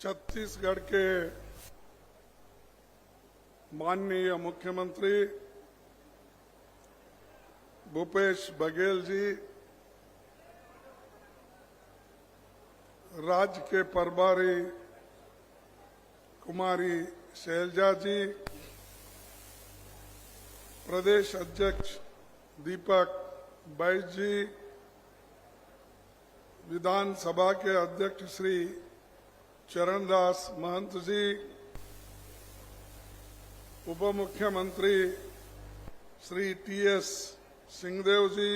छत्तीसगढ़ के माननीय मुख्यमंत्री भूपेश बघेल जी, राज्य के प्रभारी कुमारी शैलजा जी, प्रदेश अध्यक्ष दीपक बैस जी, विधानसभा के अध्यक्ष श्री चरणदास महंत जी, उप मुख्यमंत्री श्री टी.एस. सिंहदेव जी,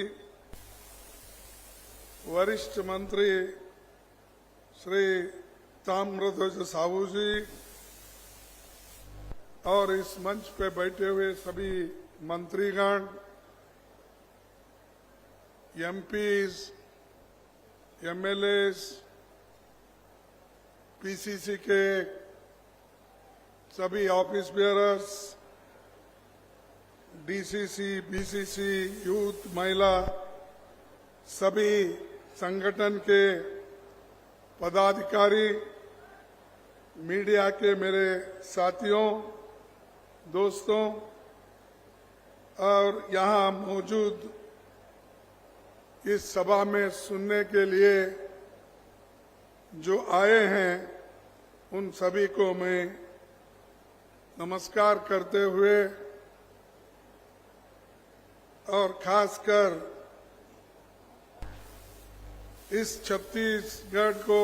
वरिष्ठ मंत्री श्री ताम्रध्वज साहू जी और इस मंच पे बैठे हुए सभी मंत्रीगण, एमपीज, एमएलएस, पीसीसी के सभी office bearers, DCC, BCC, youth, महिला, सभी संगठन के पदाधिकारी, मीडिया के मेरे साथियों, दोस्तों और यहाँ मौजूद इस सभा में सुनने के लिए जो आए हैं, उन सभी को मैं नमस्कार करते हुए और खासकर इस छत्तीसगढ़ को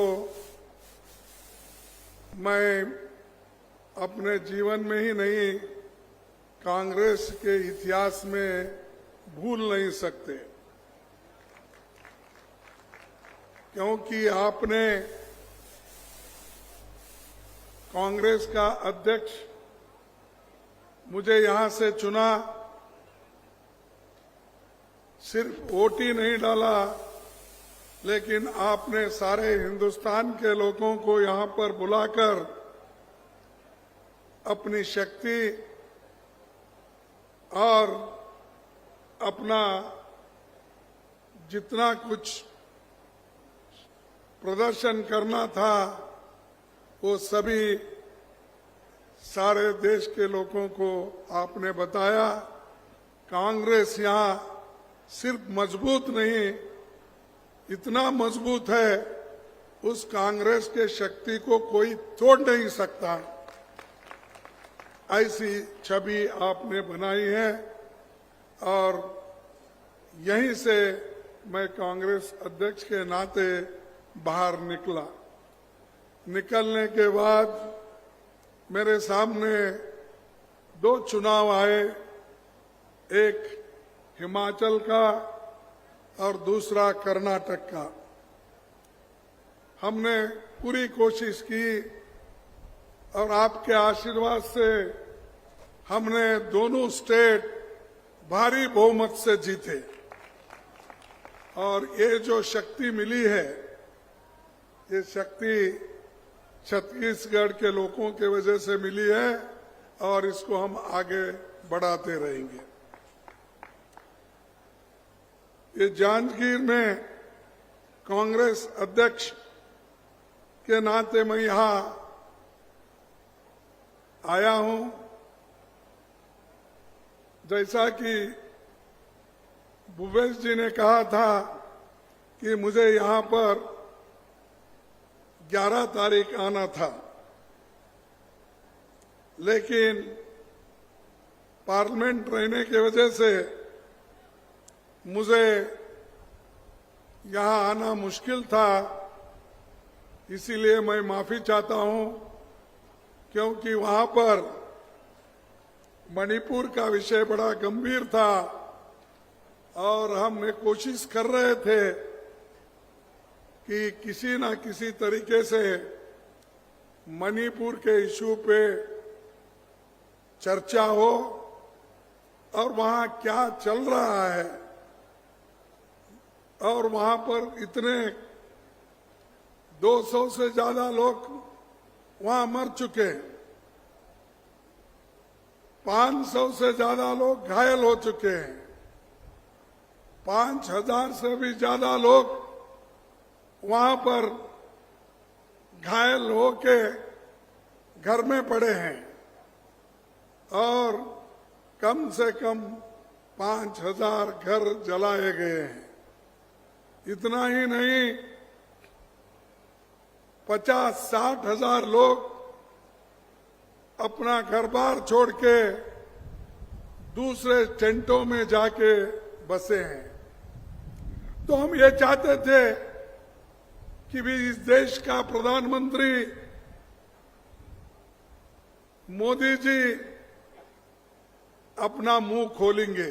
मैं अपने जीवन में ही नहीं, कांग्रेस के इतिहास में भूल नहीं सकते, क्योंकि आपने कांग्रेस का अध्यक्ष मुझे यहां से चुना, सिर्फ वोट ही नहीं डाला, लेकिन आपने सारे हिंदुस्तान के लोगों को यहां पर बुलाकर अपनी शक्ति और अपना जितना कुछ प्रदर्शन करना था वो सभी सारे देश के लोगों को आपने बताया। कांग्रेस यहाँ सिर्फ मजबूत नहीं, इतना मजबूत है, उस कांग्रेस के शक्ति को कोई तोड़ नहीं सकता, ऐसी छवि आपने बनाई है। और यहीं से मैं कांग्रेस अध्यक्ष के नाते बाहर निकला। निकलने के बाद मेरे सामने दो चुनाव आए, एक हिमाचल का और दूसरा कर्नाटक का। हमने पूरी कोशिश की और आपके आशीर्वाद से हमने दोनों स्टेट भारी बहुमत से जीते। और ये जो शक्ति मिली है, ये शक्ति छत्तीसगढ़ के लोगों के वजह से मिली है और इसको हम आगे बढ़ाते रहेंगे। ये जांजगीर में कांग्रेस अध्यक्ष के नाते मैं यहाँ आया हूं। जैसा कि भूपेश जी ने कहा था कि मुझे यहाँ पर 11 तारीख आना था, लेकिन पार्लियामेंट रहने की वजह से मुझे यहाँ आना मुश्किल था। इसीलिए मैं माफी चाहता हूं, क्योंकि वहां पर मणिपुर का विषय बड़ा गंभीर था और हमने कोशिश कर रहे थे कि किसी न किसी तरीके से मणिपुर के इशू पे चर्चा हो और वहां क्या चल रहा है। और वहां पर इतने 200 से ज्यादा लोग वहां मर चुके, 500 से ज्यादा लोग घायल हो चुके हैं, 5000 से भी ज्यादा लोग वहां पर घायल होके घर में पड़े हैं और कम से कम 5,000 घर जलाए गए हैं। इतना ही नहीं, 50-60 हजार लोग अपना घर बार छोड़ के दूसरे टेंटों में जाके बसे हैं। तो हम ये चाहते थे कि भी इस देश का प्रधानमंत्री मोदी जी अपना मुंह खोलेंगे,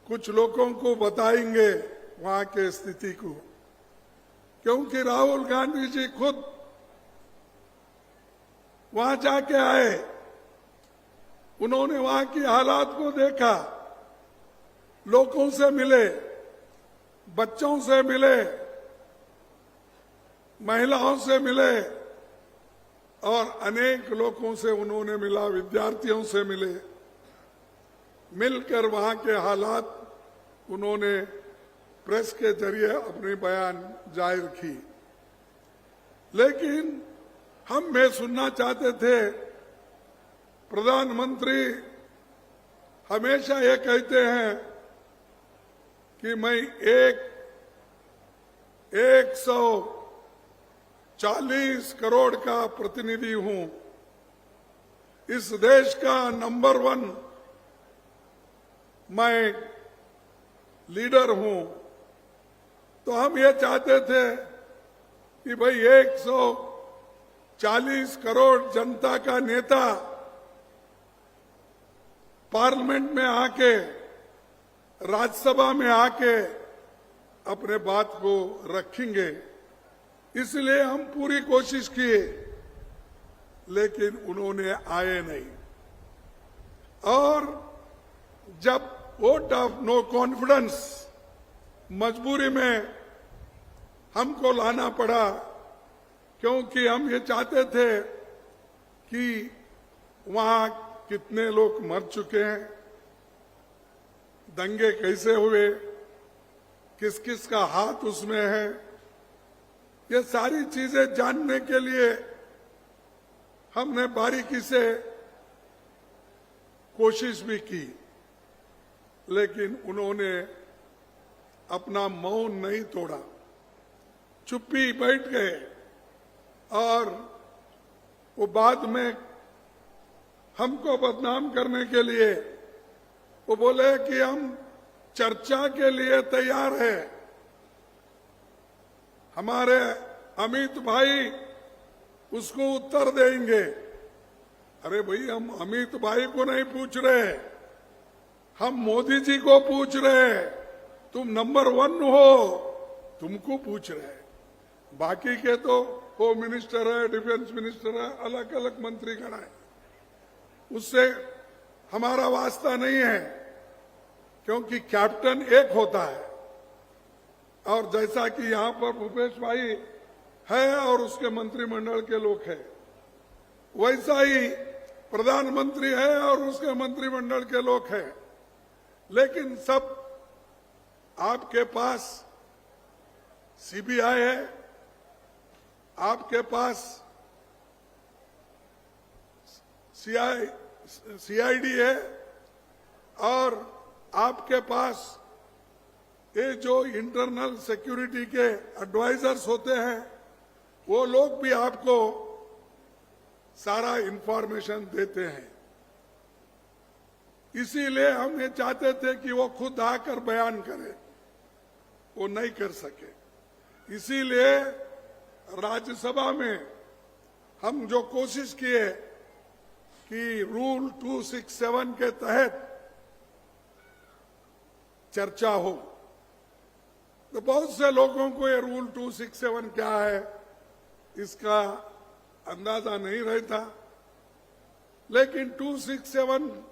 कुछ लोगों को बताएंगे वहां के स्थिति को, क्योंकि राहुल गांधी जी खुद वहां जाके आए, उन्होंने वहां की हालात को देखा, लोगों से मिले, बच्चों से मिले, महिलाओं से मिले और अनेक लोगों से उन्होंने मिला, विद्यार्थियों से मिले, मिलकर वहां के हालात उन्होंने प्रेस के जरिए अपनी बयान जाहिर की। लेकिन हम ये सुनना चाहते थे, प्रधानमंत्री हमेशा ये कहते हैं कि मैं 140 करोड़ का प्रतिनिधि हूं, इस देश का नंबर 1 मैं लीडर हूं। तो हम ये चाहते थे कि भाई 140 करोड़ जनता का नेता पार्लियामेंट में आके, राज्यसभा में आके अपने बात को रखेंगे। इसलिए हम पूरी कोशिश किए, लेकिन उन्होंने आए नहीं। और जब वोट ऑफ नो कॉन्फिडेंस मजबूरी में हमको लाना पड़ा, क्योंकि हम ये चाहते थे कि वहां कितने लोग मर चुके हैं, दंगे कैसे हुए, किस किस का हाथ उसमें है, ये सारी चीजें जानने के लिए हमने बारीकी से कोशिश भी की, लेकिन उन्होंने अपना मौन नहीं तोड़ा, चुप्पी बैठ गए। और वो बाद में हमको बदनाम करने के लिए वो बोले कि हम चर्चा के लिए तैयार है, हमारे अमित भाई उसको उत्तर देंगे। अरे भाई, हम अमित भाई को नहीं पूछ रहे, हम मोदी जी को पूछ रहे हैं। तुम नंबर 1 हो, तुमको पूछ रहे हैं। बाकी के तो होम मिनिस्टर है, डिफेंस मिनिस्टर है, अलग अलग मंत्रीगण है, उससे हमारा वास्ता नहीं है, क्योंकि कैप्टन एक होता है। और जैसा कि यहां पर भूपेश भाई है और उसके मंत्रिमंडल के लोग हैं, वैसा ही प्रधानमंत्री है और उसके मंत्रिमंडल के लोग हैं। लेकिन सब आपके पास सीबीआई है, आपके पास सीआईडी है, और आपके पास ये जो इंटरनल सिक्योरिटी के एडवाइजर्स होते हैं, वो लोग भी आपको सारा इंफॉर्मेशन देते हैं। इसीलिए हम ये चाहते थे कि वो खुद आकर बयान करे, वो नहीं कर सके। इसीलिए राज्यसभा में हम जो कोशिश किए कि रूल 267 के तहत चर्चा हो, तो बहुत से लोगों को ये रूल 267 क्या है इसका अंदाजा नहीं रहता। लेकिन 267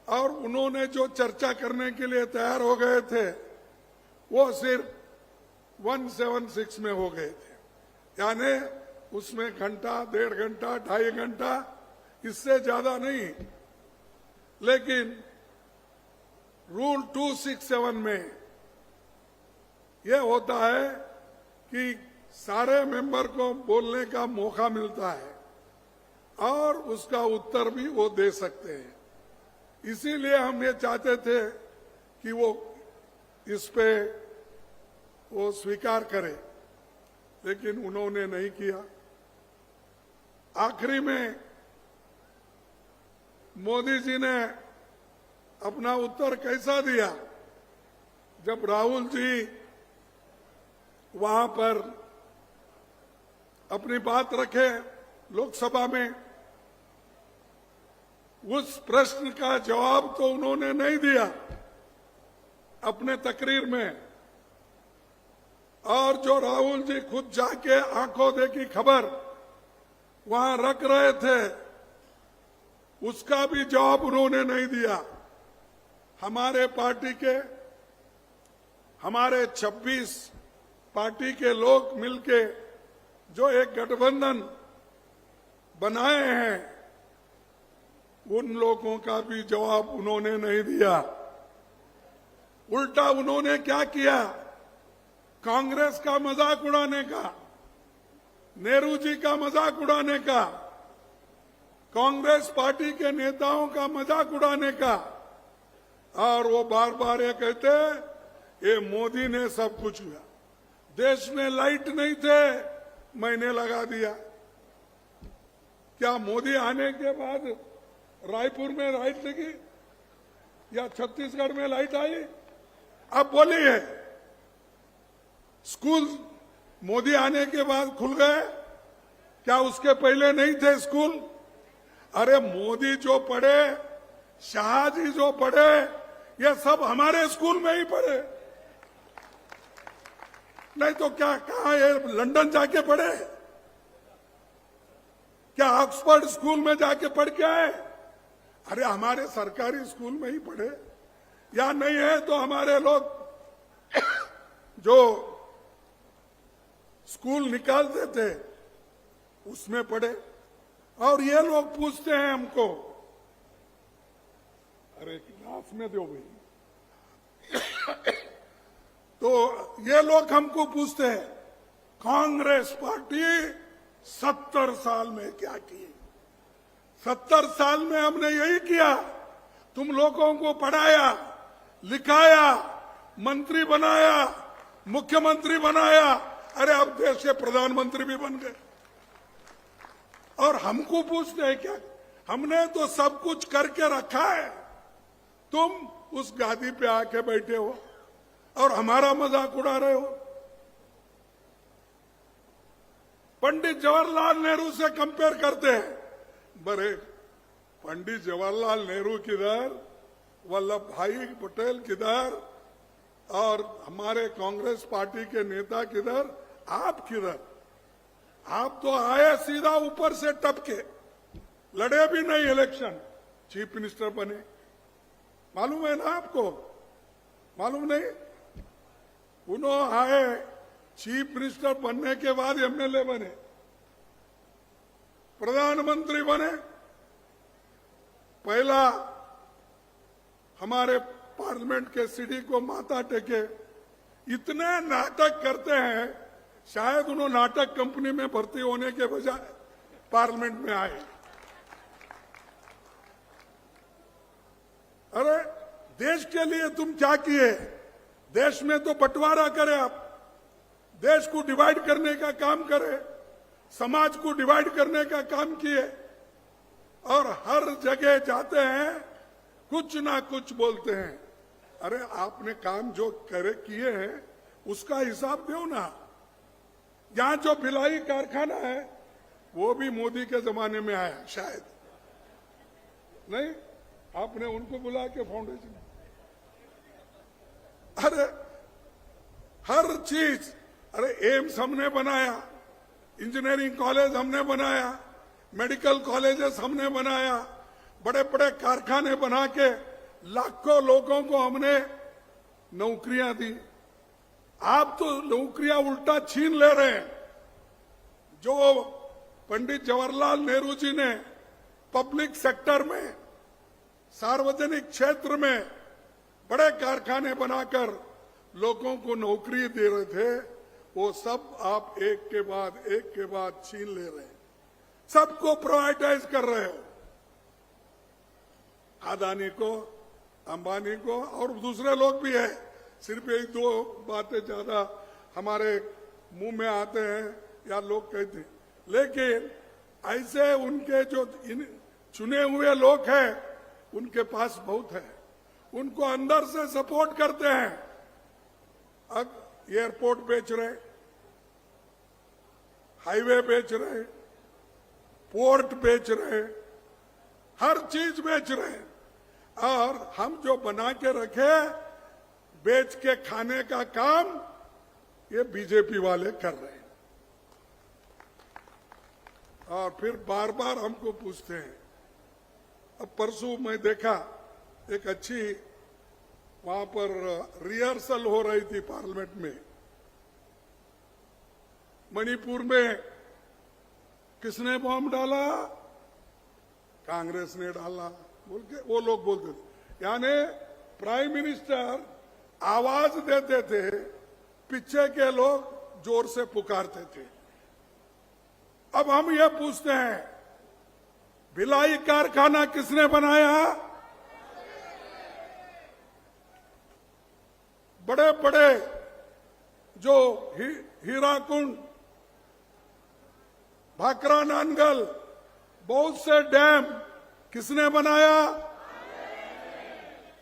और उन्होंने जो चर्चा करने के लिए तैयार हो गए थे, वो सिर्फ 176 में हो गए थे, यानी उसमें घंटा, 1.5 घंटा, 2.5 घंटा, इससे ज्यादा नहीं। लेकिन रूल 267 में यह होता है कि सारे मेंबर को बोलने का मौका मिलता है और उसका उत्तर भी वो दे सकते हैं। इसीलिए हम ये चाहते थे कि वो इस पे वो स्वीकार करे, लेकिन उन्होंने नहीं किया। आखिरी में मोदी जी ने अपना उत्तर कैसा दिया, जब राहुल जी वहां पर अपनी बात रखे लोकसभा में, उस प्रश्न का जवाब तो उन्होंने नहीं दिया अपने तकरीर में, और जो राहुल जी खुद जाके आंखों देखी खबर वहां रख रहे थे, उसका भी जवाब उन्होंने नहीं दिया। हमारे पार्टी के, हमारे 26 पार्टी के लोग मिलके जो एक गठबंधन बनाए हैं, उन लोगों का भी जवाब उन्होंने नहीं दिया। उल्टा उन्होंने क्या किया, कांग्रेस का मजाक उड़ाने का, नेहरू जी का मजाक उड़ाने का, कांग्रेस पार्टी के नेताओं का मजाक उड़ाने का, और वो बार बार ये कहते ये मोदी ने सब कुछ हुआ, देश में लाइट नहीं थे मैंने लगा दिया। क्या मोदी आने के बाद रायपुर में लाइट लगी या छत्तीसगढ़ में लाइट आई? अब बोलिए, स्कूल मोदी आने के बाद खुल गए, क्या उसके पहले नहीं थे स्कूल? अरे मोदी जो पढ़े, शाह जी जो पढ़े, ये सब हमारे स्कूल में ही पढ़े, नहीं तो क्या कहा ये लंदन जाके पढ़े? क्या ऑक्सफोर्ड स्कूल में जाके पढ़ के आए? अरे हमारे सरकारी स्कूल में ही पढ़े, या नहीं है तो हमारे लोग जो स्कूल निकालते थे उसमें पढ़े। और ये लोग पूछते हैं हमको, अरे गिलास में दो भाई तो ये लोग हमको पूछते हैं, कांग्रेस पार्टी 70 साल में क्या की? 70 साल में हमने यही किया, तुम लोगों को पढ़ाया, लिखाया, मंत्री बनाया, मुख्यमंत्री बनाया, अरे अब देश के प्रधानमंत्री भी बन गए। और हमको पूछते हैं क्या? हमने तो सब कुछ करके रखा है, तुम उस गादी पे आके बैठे हो और हमारा मजाक उड़ा रहे हो। पंडित जवाहरलाल नेहरू से कंपेयर करते हैं, बड़े पंडित जवाहरलाल नेहरू किधर, वल्लभ भाई पटेल किधर, और हमारे कांग्रेस पार्टी के नेता किधर, आप किधर? आप तो आए सीधा ऊपर से टपके, लड़े भी नहीं इलेक्शन, चीफ मिनिस्टर बने। मालूम है ना आपको? मालूम नहीं? उन्होंने आए, चीफ मिनिस्टर बनने के बाद एमएलए बने, प्रधानमंत्री बने। पहला हमारे पार्लियामेंट के सीढ़ी को माथा टेके, इतने नाटक करते हैं, शायद उन्होंने नाटक कंपनी में भर्ती होने के बजाय पार्लियामेंट में आए। अरे देश के लिए तुम क्या किए? देश में तो बंटवारा करे, आप देश को डिवाइड करने का काम करे, समाज को डिवाइड करने का काम किए, और हर जगह जाते हैं कुछ ना कुछ बोलते हैं। अरे आपने काम जो करे किए हैं उसका हिसाब दो ना। यहां जो भिलाई कारखाना है वो भी मोदी के जमाने में आया, शायद नहीं? आपने उनको बुला के फाउंडेशन, अरे हर चीज, अरे एम्स हमने बनाया, इंजीनियरिंग कॉलेज हमने बनाया, मेडिकल कॉलेजेस हमने बनाया, बड़े बड़े कारखाने बना के लाखों लोगों को हमने नौकरियां दी। आप तो नौकरियां उल्टा छीन ले रहे हैं। जो पंडित जवाहरलाल नेहरू जी ने पब्लिक सेक्टर में, सार्वजनिक क्षेत्र में बड़े कारखाने बनाकर लोगों को नौकरी दे रहे थे, वो सब आप एक के बाद छीन ले रहे हैं, सबको प्राइवेटाइज कर रहे हो, अदानी को, अंबानी को, और दूसरे लोग भी है। सिर्फ यही दो बातें ज्यादा हमारे मुंह में आते हैं या लोग कहते हैं, लेकिन ऐसे उनके जो चुने हुए लोग हैं उनके पास बहुत है, उनको अंदर से सपोर्ट करते हैं। अब एयरपोर्ट बेच रहे, हाईवे बेच रहे, पोर्ट बेच रहे, हर चीज बेच रहे हैं, और हम जो बना के रखे बेच के खाने का काम ये बीजेपी वाले कर रहे हैं। और फिर बार बार हमको पूछते हैं। अब परसों मैं देखा एक अच्छी वहां पर रिहर्सल हो रही थी पार्लियामेंट में, मणिपुर में किसने बॉम्ब डाला? कांग्रेस ने डाला बोल के वो लोग बोलते थे। यानी प्राइम मिनिस्टर आवाज देते थे, पीछे के लोग जोर से पुकारते थे। अब हम ये पूछते हैं, भिलाई कारखाना किसने बनाया? बड़े बड़े जो हीराकुंड, भाखरा नानगल, बहुत से डैम किसने बनाया?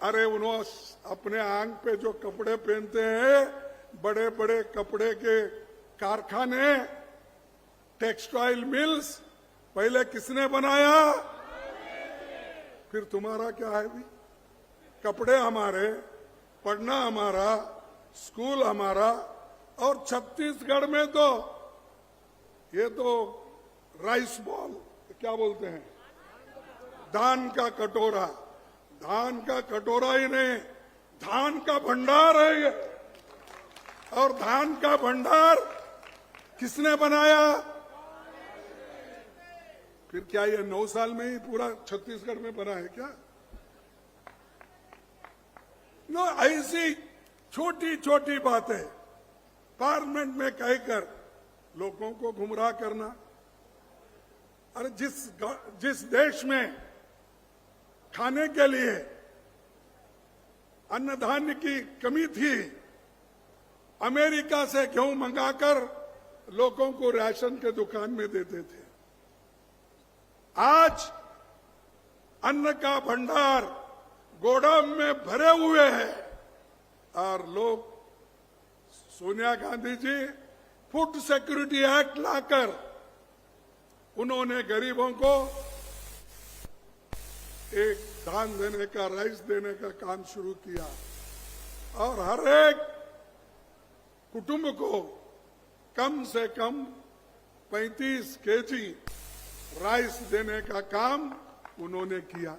अरे उन्होंने अपने आंग पे जो कपड़े पहनते हैं, बड़े बड़े कपड़े के कारखाने, टेक्सटाइल मिल्स पहले किसने बनाया? फिर तुम्हारा क्या है भी? कपड़े हमारे, पढ़ना हमारा, स्कूल हमारा, और छत्तीसगढ़ में तो ये तो राइस बॉल, क्या बोलते हैं, धान का कटोरा, धान का कटोरा ही नहीं, धान का भंडार है ये। और धान का भंडार किसने बनाया? फिर क्या ये 9 साल में ही पूरा छत्तीसगढ़ में बना है क्या? नो, ऐसी छोटी छोटी बातें पार्लियामेंट में कहकर लोगों को गुमराह करना। अरे जिस देश में खाने के लिए अन्न धान्य की कमी थी, अमेरिका से गेहूं मंगाकर लोगों को राशन के दुकान में देते थे। आज अन्न का भंडार गोदाम में भरे हुए हैं, और लोग, Sonia Gandhi ji food security act लाकर उन्होंने गरीबों को एक धान देने का, राइस देने का काम शुरू किया, और हर एक कुटुंब को कम से कम 35 केजी राइस देने का काम उन्होंने किया।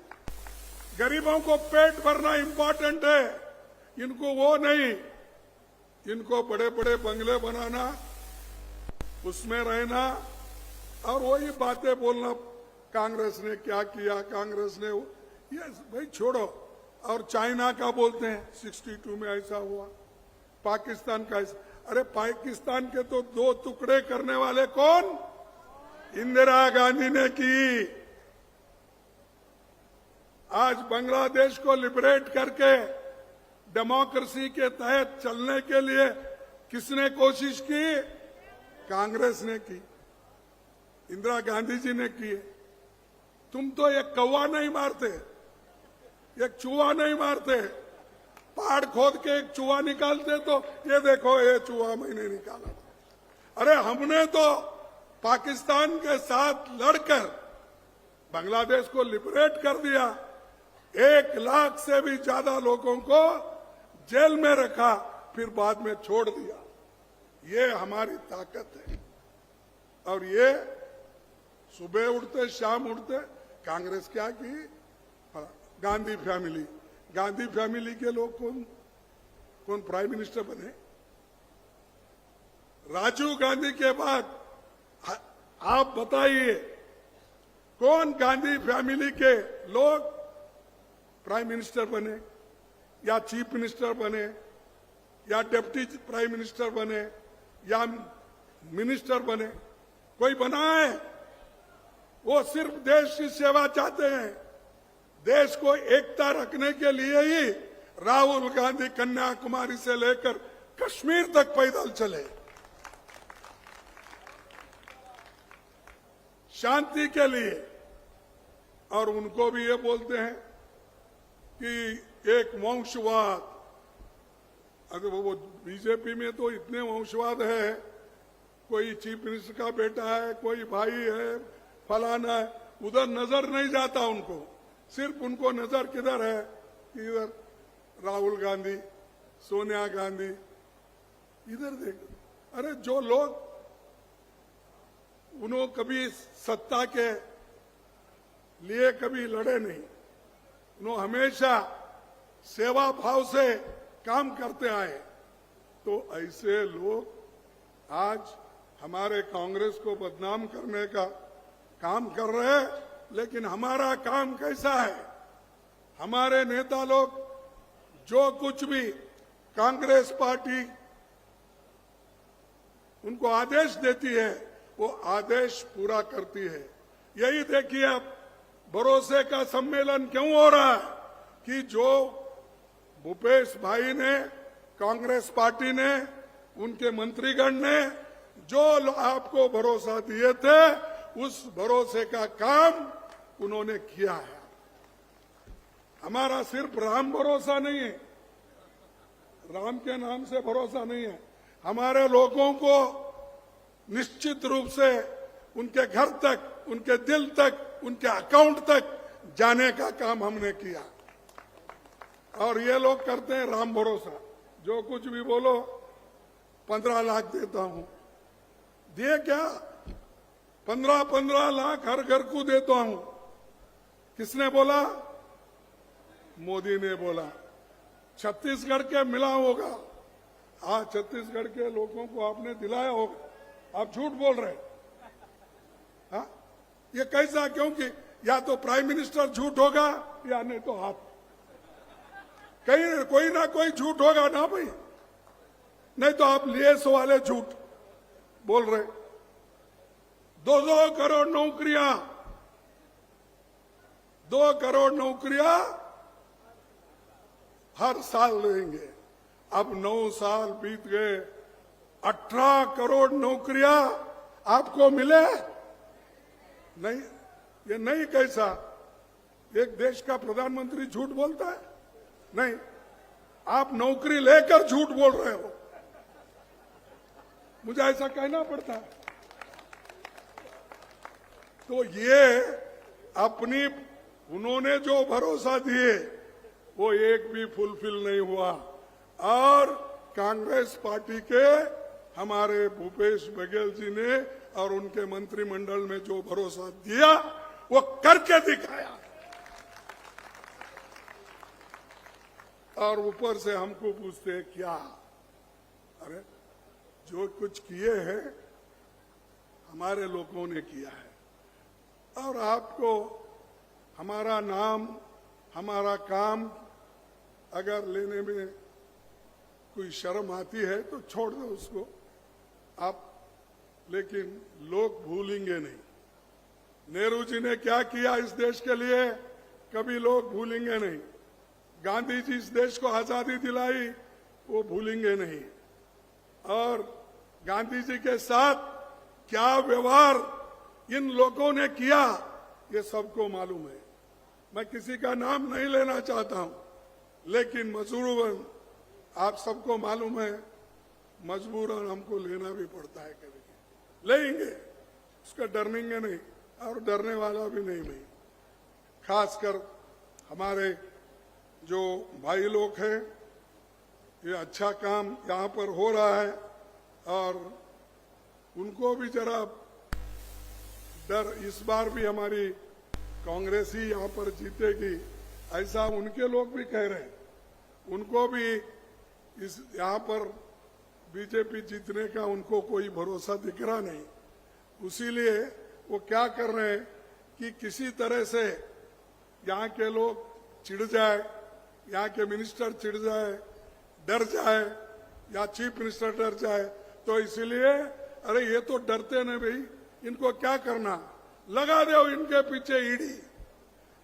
गरीबों को पेट भरना इंपॉर्टेंट है, इनको वो नहीं, इनको बड़े बड़े बंगले बनाना, उसमें रहना, और वही बातें बोलना, कांग्रेस ने क्या किया, कांग्रेस ने ये भाई छोड़ो। और चाइना का बोलते हैं 62 में ऐसा हुआ, पाकिस्तान का ऐसा। अरे पाकिस्तान के तो 2 टुकड़े करने वाले कौन? इंदिरा गांधी ने की। आज बांग्लादेश को लिबरेट करके डेमोक्रेसी के तहत चलने के लिए किसने कोशिश की? कांग्रेस ने की, इंदिरा गांधी जी ने की। तुम तो एक कौवा नहीं मारते, एक चूहा नहीं मारते, पहाड़ खोद के एक चूहा निकालते तो ये देखो ये चूहा मैंने निकाला। अरे हमने तो पाकिस्तान के साथ लड़कर बांग्लादेश को लिबरेट कर दिया, 1 लाख से भी ज्यादा लोगों को जेल में रखा, फिर बाद में छोड़ दिया। ये हमारी ताकत है। और ये सुबह उठते शाम उठते, कांग्रेस क्या की? गांधी फैमिली, गांधी फैमिली के लोग कौन प्राइम मिनिस्टर बने? राजीव गांधी के बाद आप बताइए कौन गांधी फैमिली के लोग प्राइम मिनिस्टर बने, या चीफ मिनिस्टर बने, या डिप्टी प्राइम मिनिस्टर बने, या मिनिस्टर बने, कोई बना है? वो सिर्फ देश की सेवा चाहते हैं। देश को एकता रखने के लिए ही राहुल गांधी कन्याकुमारी से लेकर कश्मीर तक पैदल चले, शांति के लिए। और उनको भी ये बोलते हैं कि एक वंशवाद, अगर वो बीजेपी में तो इतने वंशवाद है, कोई चीफ मिनिस्टर का बेटा है, कोई भाई है, फलाना है, उधर नजर नहीं जाता उनको। सिर्फ उनको नजर किधर है कि इधर राहुल गांधी, सोनिया गांधी, इधर देखो। अरे जो लोग उन्होंने कभी सत्ता के लिए कभी लड़े नहीं, उन्होंने हमेशा सेवा भाव से काम करते आए, तो ऐसे लोग आज हमारे कांग्रेस को बदनाम करने का काम कर रहे हैं। लेकिन हमारा काम कैसा है? हमारे नेता लोग जो कुछ भी कांग्रेस पार्टी उनको आदेश देती है, वो आदेश पूरा करती है। यही देखिए अब भरोसे का सम्मेलन क्यों हो रहा है कि जो भूपेश भाई ने, कांग्रेस पार्टी ने, उनके मंत्रीगण ने जो आपको भरोसा दिए थे, उस भरोसे का काम उन्होंने किया है। हमारा सिर्फ राम भरोसा नहीं है, राम के नाम से भरोसा नहीं है। हमारे लोगों को निश्चित रूप से उनके घर तक, उनके दिल तक, उनके अकाउंट तक जाने का काम हमने किया। और ये लोग करते हैं राम भरोसा, जो कुछ भी बोलो 15 लाख देता हूं। दिए क्या? 15 लाख हर घर को देता हूं। किसने बोला? मोदी ने बोला। छत्तीसगढ़ के मिला होगा। हाँ, छत्तीसगढ़ के लोगों को आपने दिलाया होगा। आप झूठ बोल रहे। हाँ, ये कैसा? क्योंकि या तो प्राइम मिनिस्टर झूठ होगा या नहीं तो आप, कहीं कोई ना कोई झूठ होगा ना भाई। नहीं तो आप लिए सो वाले झूठ बोल रहे। 2 करोड़ नौकरियां, 2 करोड़ नौकरियां हर साल देंगे। अब 9 साल बीत गए, 18 करोड़ नौकरियां आपको मिले नहीं। ये नहीं कैसा? एक देश का प्रधानमंत्री झूठ बोलता है? नहीं, आप नौकरी लेकर झूठ बोल रहे हो। मुझे ऐसा कहना पड़ता है। तो ये अपनी उन्होंने जो भरोसा दिए वो एक भी फुलफिल नहीं हुआ। और कांग्रेस पार्टी के हमारे भूपेश बघेल जी ने और उनके मंत्रिमंडल में जो भरोसा दिया वो करके दिखाया। और ऊपर से हमको पूछते हैं क्या? अरे जो कुछ किए हैं हमारे लोगों ने किया है। और आपको हमारा नाम, हमारा काम अगर लेने में कोई शर्म आती है तो छोड़ दो उसको आप, लेकिन लोग भूलेंगे नहीं। नेहरू जी ने क्या किया इस देश के लिए, कभी लोग भूलेंगे नहीं। गांधी जी इस देश को आजादी दिलाई, वो भूलेंगे नहीं। और गांधी जी के साथ क्या व्यवहार इन लोगों ने किया, ये सबको मालूम है। मैं किसी का नाम नहीं लेना चाहता हूं, लेकिन मजबूरन आप सबको मालूम है, मजबूरन हमको लेना भी पड़ता है। कभी लेंगे, उसका डरेंगे नहीं और डरने वाला भी नहीं मैं। खासकर हमारे जो भाई लोग हैं, ये अच्छा काम यहाँ पर हो रहा है और उनको भी जरा डर, इस बार भी हमारी कांग्रेस ही यहाँ पर जीतेगी ऐसा उनके लोग भी कह रहे हैं। उनको भी इस यहाँ पर बीजेपी जीतने का उनको कोई भरोसा दिख रहा नहीं। उसीलिए वो क्या कर रहे हैं कि किसी तरह से यहाँ के लोग चिढ़ जाए, यहाँ के मिनिस्टर चिढ़ जाए, डर जाए, या चीफ मिनिस्टर डर जाए, तो इसलिए अरे ये तो डरते नहीं भाई, इनको क्या करना, लगा दो इनके पीछे ईडी,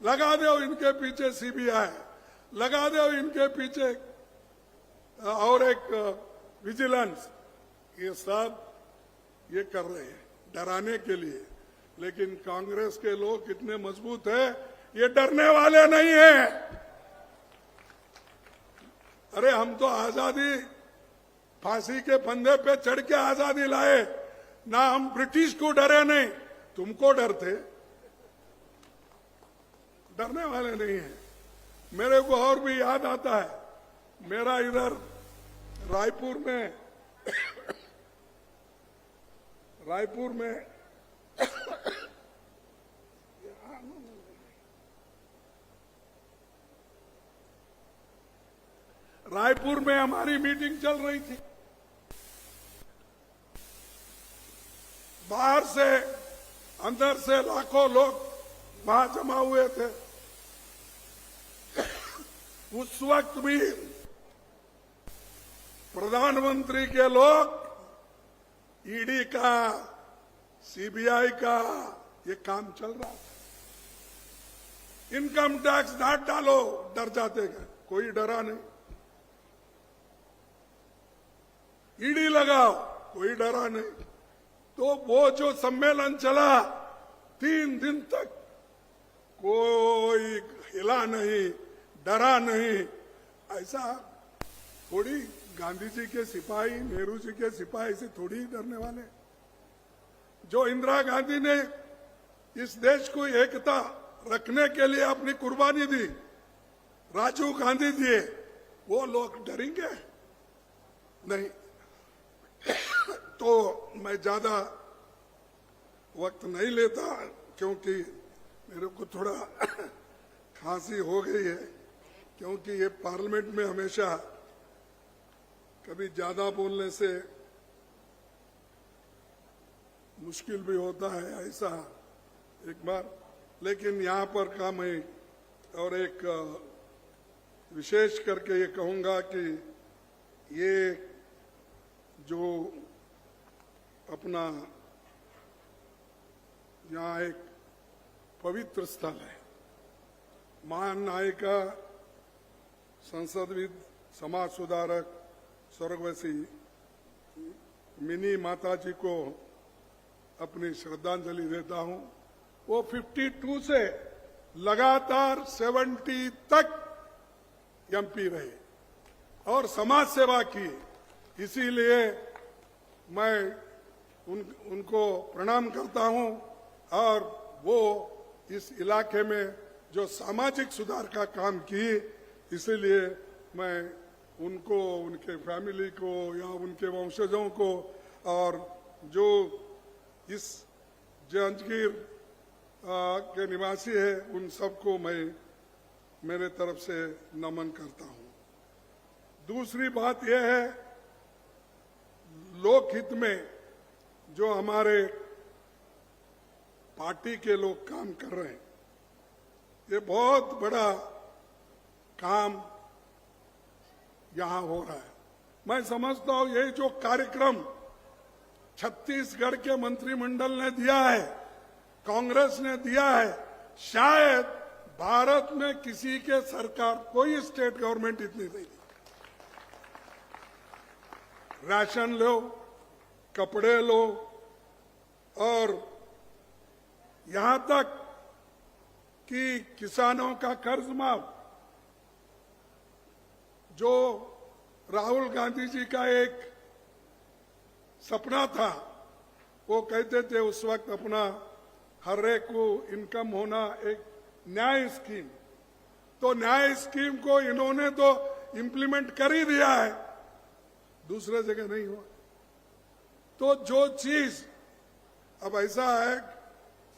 लगा दो इनके पीछे सीबीआई, लगा दो इनके पीछे और एक विजिलेंस। ये सब ये कर रहे हैं डराने के लिए, लेकिन कांग्रेस के लोग कितने मजबूत है, ये डरने वाले नहीं है। अरे हम तो आजादी, फांसी के फंदे पे चढ़ के आजादी लाए ना, हम ब्रिटिश को डरे नहीं, तुमको डरते, डरने वाले नहीं है। मेरे को और भी याद आता है, मेरा इधर रायपुर में रायपुर में हमारी मीटिंग चल रही थी। बाहर से अंदर से लाखों लोग वहां जमा हुए थे। उस वक्त भी प्रधानमंत्री के लोग ईडी का, सीबीआई का ये काम चल रहा था। इनकम टैक्स ना डालो, डर जाते गए, कोई डरा नहीं। ईडी लगाओ, कोई डरा नहीं। तो वो जो सम्मेलन चला 3 दिन तक, कोई हिला नहीं, डरा नहीं। ऐसा थोड़ी गांधी जी के सिपाही, नेहरू जी के सिपाही से थोड़ी डरने वाले। जो इंदिरा गांधी ने इस देश को एकता रखने के लिए अपनी कुर्बानी दी, राजीव गांधी दिए, वो लोग डरेंगे नहीं। तो मैं ज्यादा वक्त नहीं लेता, क्योंकि मेरे को थोड़ा खांसी हो गई है, क्योंकि ये पार्लियामेंट में हमेशा कभी ज्यादा बोलने से मुश्किल भी होता है, ऐसा एक बार। लेकिन यहाँ पर काम है, और एक विशेष करके ये कहूंगा कि ये जो अपना यहाँ एक पवित्र स्थल है, महान नायिका, संसदविद, समाज सुधारक स्वर्गवासी मिनी माता जी को अपनी श्रद्धांजलि देता हूं। वो 52 से लगातार 70 तक एमपी रहे और समाज सेवा की, इसीलिए मैं उनको प्रणाम करता हूं। और वो इस इलाके में जो सामाजिक सुधार का काम किए, इसीलिए मैं उनको, उनके फैमिली को या उनके वंशजों को, और जो इस जांजगीर के निवासी है, उन सबको मैं मेरे तरफ से नमन करता हूं। दूसरी बात यह है, लोकहित में जो हमारे पार्टी के लोग काम कर रहे हैं, ये बहुत बड़ा काम यहां हो रहा है। मैं समझता हूं ये जो कार्यक्रम छत्तीसगढ़ के मंत्रिमंडल ने दिया है, कांग्रेस ने दिया है, शायद भारत में किसी के सरकार, कोई स्टेट गवर्नमेंट इतनी नहीं दी। राशन लो, कपड़े लो, और यहां तक कि किसानों का कर्ज माफ, जो राहुल गांधी जी का एक सपना था, वो कहते थे उस वक्त अपना हर एक को इनकम होना, एक न्याय स्कीम। तो न्याय स्कीम को इन्होंने तो इम्प्लीमेंट कर ही दिया है, दूसरे जगह नहीं हुआ। तो जो चीज अब ऐसा है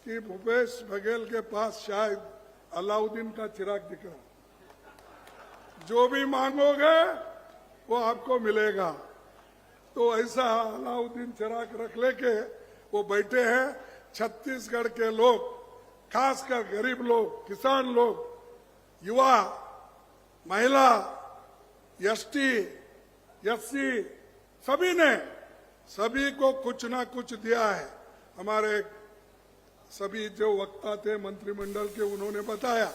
कि भूपेश बघेल के पास शायद अलाउद्दीन का चिराग दिख रहा, जो भी मांगोगे वो आपको मिलेगा। तो ऐसा अलाउद्दीन चिराग रख लेके वो बैठे हैं। छत्तीसगढ़ के लोग, खासकर गरीब लोग, किसान लोग, युवा, महिला, एसटी, एससी, सभी ने सभी को कुछ ना कुछ दिया है। हमारे सभी जो वक्ता थे मंत्रिमंडल के, उन्होंने बताया,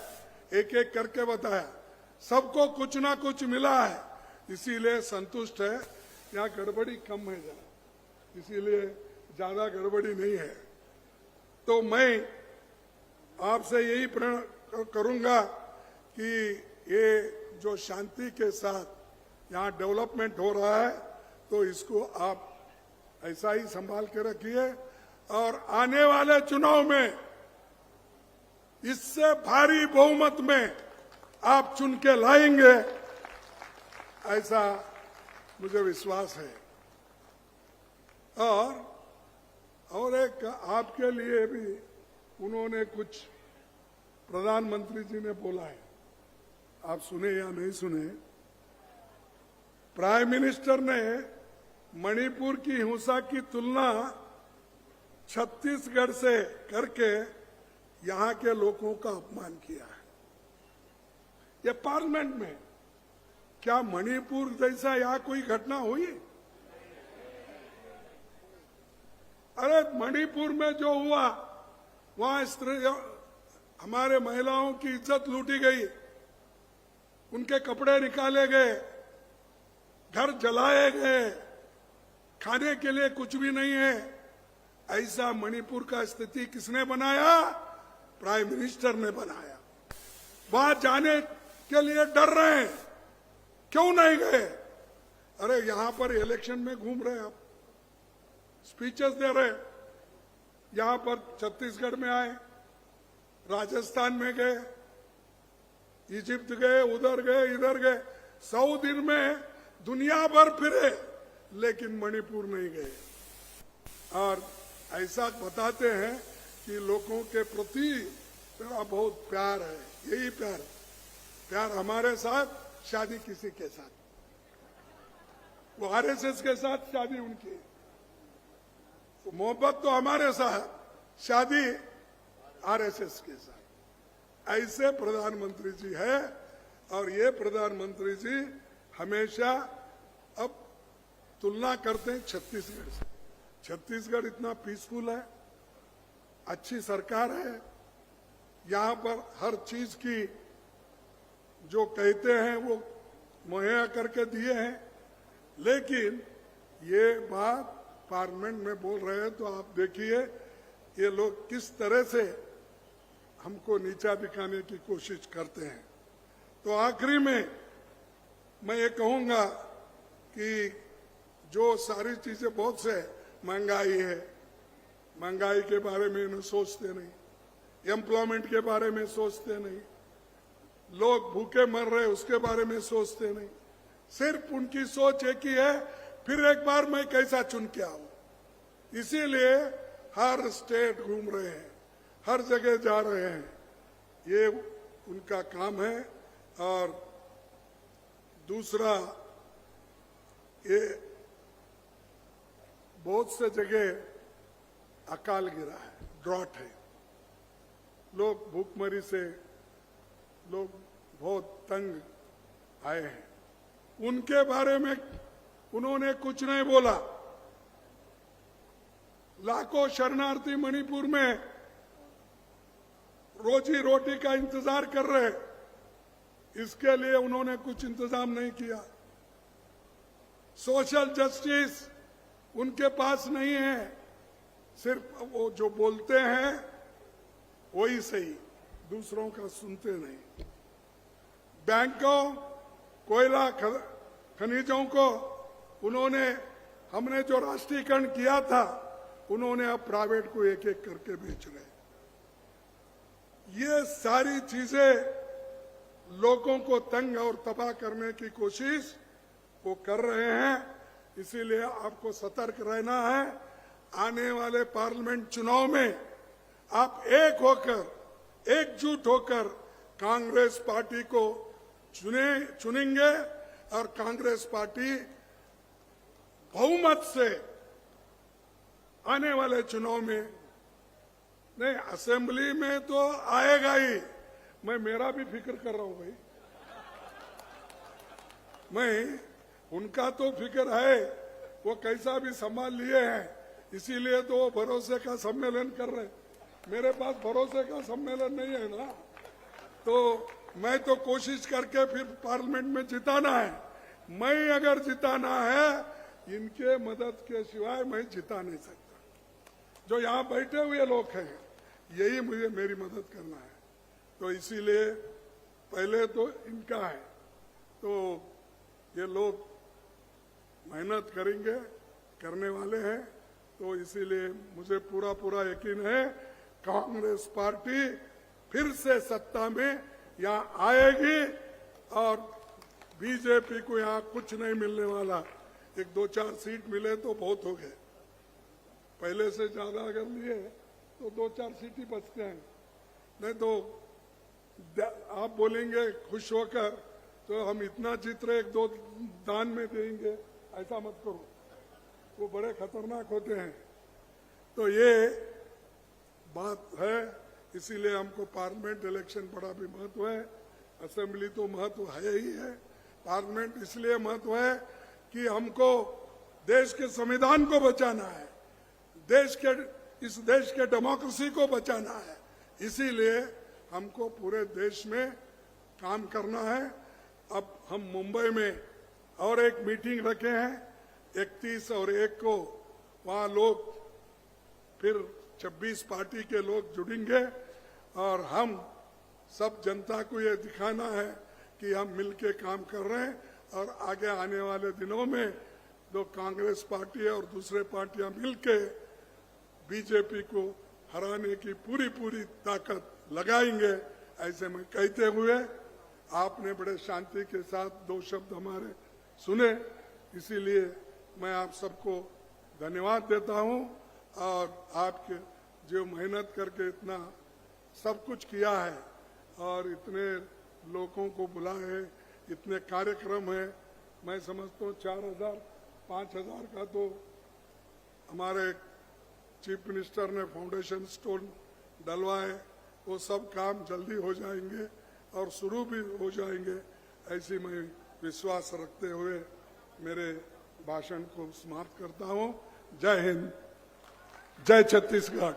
एक एक करके बताया, सबको कुछ ना कुछ मिला है, इसीलिए संतुष्ट है। यहाँ गड़बड़ी कम है जरा, इसीलिए ज्यादा गड़बड़ी नहीं है। तो मैं आपसे यही प्रण करूंगा कि ये जो शांति के साथ यहाँ डेवलपमेंट हो रहा है, तो इसको आप ऐसा ही संभाल के रखिए और आने वाले चुनाव में इससे भारी बहुमत में आप चुन के लाएंगे, ऐसा मुझे विश्वास है। और एक आपके लिए भी उन्होंने कुछ प्रधानमंत्री जी ने बोला है, आप सुने या नहीं सुने। प्राइम मिनिस्टर ने मणिपुर की हिंसा की तुलना छत्तीसगढ़ से करके यहां के लोगों का अपमान किया है। ये पार्लियामेंट में क्या मणिपुर जैसा यहाँ कोई घटना हुई? अरे मणिपुर में जो हुआ, वहां हमारे महिलाओं की इज्जत लूटी गई, उनके कपड़े निकाले गए, घर जलाए गए, खाने के लिए कुछ भी नहीं है। ऐसा मणिपुर का स्थिति किसने बनाया? प्राइम मिनिस्टर ने बनाया। वहां जाने के लिए डर रहे हैं, क्यों नहीं गए? अरे यहां पर इलेक्शन में घूम रहे, आप स्पीचेस दे रहे, यहां पर छत्तीसगढ़ में आए, राजस्थान में गए, इजिप्ट गए, उधर गए, इधर गए, 100 दिन में दुनिया भर फिरे, लेकिन मणिपुर नहीं गए। और ऐसा बताते हैं कि लोगों के प्रति तेरा बहुत प्यार है। यही प्यार हमारे साथ, शादी किसी के साथ, वो आरएसएस के साथ शादी उनकी, तो मोहब्बत तो हमारे साथ, शादी आरएसएस के साथ। ऐसे प्रधानमंत्री जी है। और ये प्रधानमंत्री जी हमेशा अब तुलना करते हैं छत्तीसगढ़ से। छत्तीसगढ़ इतना पीसफुल है, अच्छी सरकार है, यहाँ पर हर चीज की जो कहते हैं वो मुहैया करके दिए हैं। लेकिन ये बात पार्लियामेंट में बोल रहे हैं, तो आप देखिए ये लोग किस तरह से हमको नीचा दिखाने की कोशिश करते हैं। तो आखिरी में मैं ये कहूंगा कि जो सारी चीजें, बहुत से महंगाई है, महंगाई के बारे में इन्हें सोचते नहीं, एम्प्लॉयमेंट के बारे में सोचते नहीं, लोग भूखे मर रहे उसके बारे में सोचते नहीं। सिर्फ उनकी सोच एक ही है, फिर एक बार मैं कैसा चुन के आऊं। इसीलिए हर स्टेट घूम रहे हैं, हर जगह जा रहे हैं, ये उनका काम है। और दूसरा, ये बहुत से जगह अकाल गिरा है, ड्रॉट है, लोग भूखमरी से लोग बहुत तंग आए हैं। उनके बारे में उन्होंने कुछ नहीं बोला। लाखों शरणार्थी मणिपुर में रोजी रोटी का इंतजार कर रहे, इसके लिए उन्होंने कुछ इंतजाम नहीं किया। सोशल जस्टिस उनके पास नहीं है, सिर्फ वो जो बोलते हैं वही सही, दूसरों का सुनते नहीं। बैंकों, कोयला खनिजों को हमने जो राष्ट्रीयकरण किया था, उन्होंने अब प्राइवेट को एक एक करके बेच रहे। ये सारी चीजें लोगों को तंग और तबाह करने की कोशिश वो कर रहे हैं। इसीलिए आपको सतर्क रहना है। आने वाले पार्लियामेंट चुनाव में आप एक होकर, एकजुट होकर कांग्रेस पार्टी को चुनेंगे और कांग्रेस पार्टी बहुमत से आने वाले चुनाव में, नहीं असेंबली में तो आएगा ही। मैं मेरा भी फिक्र कर रहा हूं भाई, मैं उनका तो फिक्र है, वो कैसा भी संभाल लिए हैं, इसीलिए तो वो भरोसे का सम्मेलन कर रहे हैं। मेरे पास भरोसे का सम्मेलन नहीं है ना, तो मैं तो कोशिश करके फिर पार्लियामेंट में जिताना है। मैं अगर जिताना है, इनके मदद के सिवाय मैं जिता नहीं सकता। जो यहाँ बैठे हुए लोग हैं, यही मुझे मेरी मदद करना है। तो इसीलिए पहले तो इनका है, तो ये लोग मेहनत करेंगे, करने वाले हैं। तो इसीलिए मुझे पूरा यकीन है कांग्रेस पार्टी फिर से सत्ता में यहाँ आएगी और बीजेपी को यहाँ कुछ नहीं मिलने वाला। 1-2-4 सीट मिले तो बहुत हो गए, पहले से ज्यादा अगर लिए तो 2-4 सीट ही बचते हैं। नहीं तो आप बोलेंगे खुश होकर तो हम इतना जीत रहे 1-2 दान में देंगे, ऐसा मत करो, वो बड़े खतरनाक होते हैं। तो ये बात है, इसीलिए हमको पार्लियामेंट इलेक्शन बड़ा भी महत्व है। असेंबली तो महत्व है ही है, पार्लियामेंट इसलिए महत्व है कि हमको देश के संविधान को बचाना है, इस देश के डेमोक्रेसी को बचाना है। इसीलिए हमको पूरे देश में काम करना है। अब हम मुंबई में और एक मीटिंग रखे हैं 31 और 1 को, वहाँ लोग फिर 26 पार्टी के लोग जुड़ेंगे और हम सब जनता को ये दिखाना है कि हम मिलके काम कर रहे हैं। और आगे आने वाले दिनों में जो कांग्रेस पार्टी और दूसरे पार्टियां मिलके बीजेपी को हराने की पूरी ताकत लगाएंगे। ऐसे में कहते हुए आपने बड़े शांति के साथ 2 शब्द हमारे सुने, इसीलिए मैं आप सबको धन्यवाद देता हूं। और आपके जो मेहनत करके इतना सब कुछ किया है और इतने लोगों को बुलाए, इतने कार्यक्रम है, मैं समझता हूँ 4,000-5,000 का तो हमारे चीफ मिनिस्टर ने फाउंडेशन स्टोन डलवाए, वो सब काम जल्दी हो जाएंगे और शुरू भी हो जाएंगे, ऐसी मैं विश्वास रखते हुए मेरे भाषण को समाप्त करता हूँ। जय हिंद, जय छत्तीसगढ़।